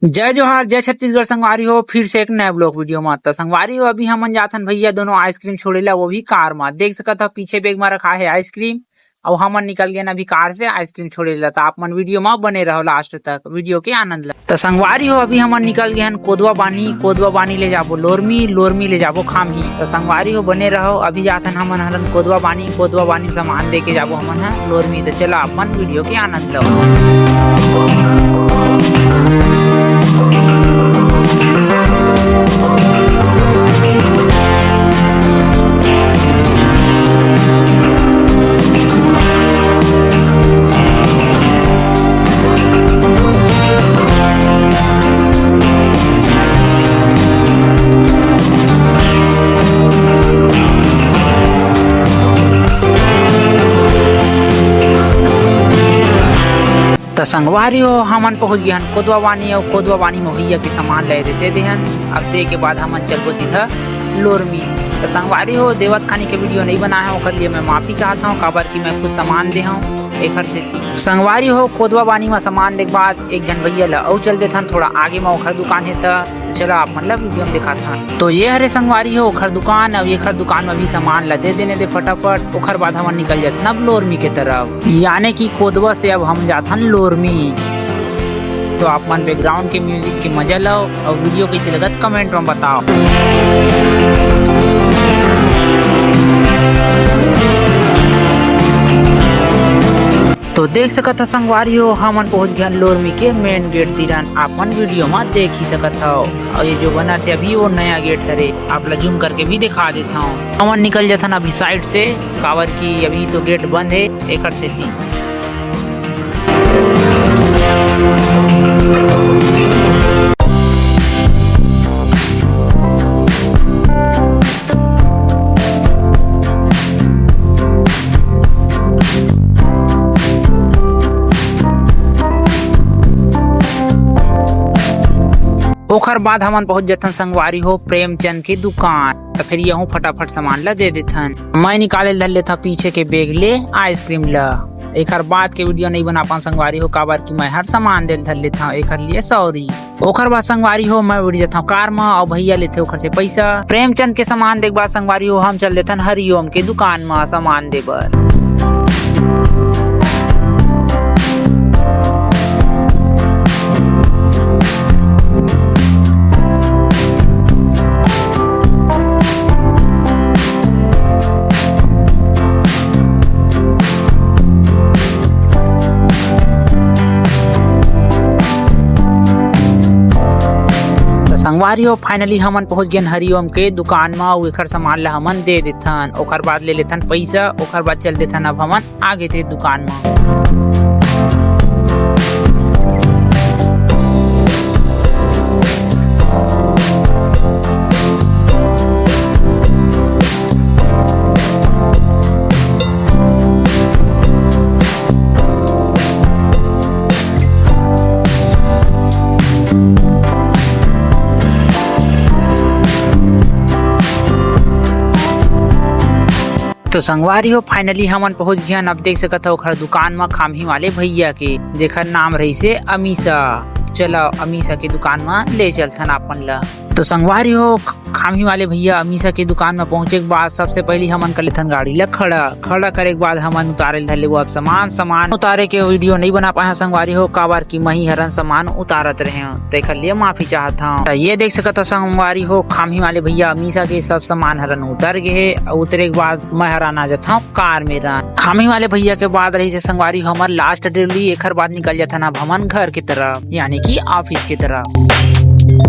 जय जोहार, जय छत्तीसगढ़ संगवारी हो। फिर से एक नया ब्लॉग वीडियो में आता संगवारी हो। अभी हमन जाथन भैया दोनों आइसक्रीम छोड़ेला, वो भी कार में। देख सकत हो पीछे बैग में रखा है आइसक्रीम और हमन निकल गए अभी कार से आइसक्रीम छोड़ेला। तो आप मन वीडियो में बने रहो लास्ट तक, वीडियो के आनंद ला। तो संगवारी हो अभी हमन निकल गए कोदवा बानी ले जाबो लोरमी ले जाबो खामही। तो संगवारी हो बने रहो। अभी जाथन हमन हरन कोदवा बानी सामान दे के जाबो हमन है लोरमी। तो चलो आप मन वीडियो के आनंद लो। तो संगवारी हो हमन पहुंच गए कोदवा बानी में भैया के सामान ले देते देहन। अब दे के बाद हमन चलबो सीधा लोरमी। तो संगवारी हो देवत खानी के वीडियो नहीं बनाया हूँ, लिए मैं माफी चाहता हूँ काबर की मैं कुछ सामान दे हूँ एक से संगवारी हो। कोदवा बानी में सामान देख बाद एक जन भैया ला और चल देथन थोड़ा आगे में ओखर दुकान है। तो चलो आप मतलब वीडियो में दिखा था। तो ये हरे संगवारी हो ओखर दुकान। अब ये दुकान में भी सामान ला दे देने दे फटाफट। ओखर बाद हम निकल जाते अब लोरमी के तरफ, यानी कि कोदवा से अब हम जाथन लोरमी। तो आप मन बैकग्राउंड के म्यूजिक के मजा लो और वीडियो कैसे लगत कमेंट में बताओ। तो देख सकत हो संगवारी हो हमन पहुंच गए लोरमी के मेन गेट तीरन। आपन वीडियो में देख ही सकत हो। और ये जो बना थे अभी वो नया गेट हरे, आप ला जूम करके भी दिखा देता हूँ। हमन निकल जाथन अभी साइड से काबर की अभी तो गेट बंद है एक से ती। ओखर बाद हमन पहुंच जाथन संगवारी हो प्रेमचंद की दुकान। तो फिर यहूँ फटाफट सामान ला दे देथन। मैं निकाले धर लेता पीछे के बैग ले आइसक्रीम ला। एक बाद के वीडियो नहीं बना पा संगवारी हो काबर की मैं हर सामान दे धर लेता एक लिए सॉरी। ओखर बाद संगवारी हो मैं उड़ जाता कार में और भैया लेते ओखर से पैसा। प्रेमचंद के सामान देख बाद संगवारी हो हम चल देथन हरिओम के दुकान में सामान दे बर। संगवारी हो फाइनली हमन पहुंच गए हरिओम के दुकान में और एखर सामान ला हमन दे देथन। ओखर बाद ले लेथन पैसा। ओखर बाद चल देथन अब हमन आगे थे दुकान में। तो संगवारी हो फाइनली हमन पहुंच गए। अब देख सकत हो ओखर दुकान में खामही वाले भैया के जेखर नाम रही से अमीषा। चलो अमीषा के दुकान में ले चलथन आपन ला। तो संगवारी हो खामही वाले भैया अमीषा के दुकान में पहुंचे के बाद सबसे पहले हमन कर लेथन गाड़ी ला खड़ा करे के बाद हमन उतारे धर ले। अब सामान उतारे के वीडियो नहीं बना पाया संगवारी हो काबर की मही हरन सामान उतारत रहे तेखर लिए माफी चाहता हूँ। तो ये देख सकत हो संगवारी हो खामही वाले भैया अमीषा के सब सामान हरन उतर गए। उतरे के बाद मैं हरान आ जाता हूँ कार में रन। खामही वाले भैया के बाद रही से संगवारी हमार लास्ट डिलीवरी एक बाद निकल जाता अब हमन घर की तरफ, यानी कि ऑफिस की तरफ।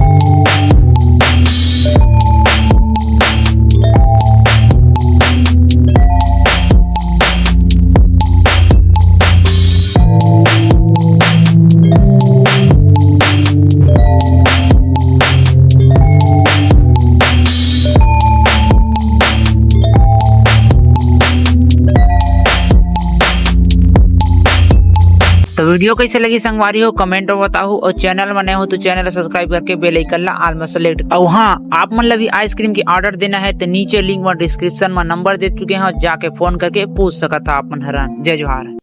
तो वीडियो कैसे लगी संगवारी हो कमेंट में बताओ। और चैनल में नए हो तो चैनल सब्सक्राइब करके बेल आइकन ला ऑल में सेलेक्ट। और हाँ आप मतलब आइसक्रीम की ऑर्डर देना है तो नीचे लिंक में डिस्क्रिप्शन में नंबर दे चुके हैं, जाके फोन करके पूछ सकता आप मन हरन। जय जोहार।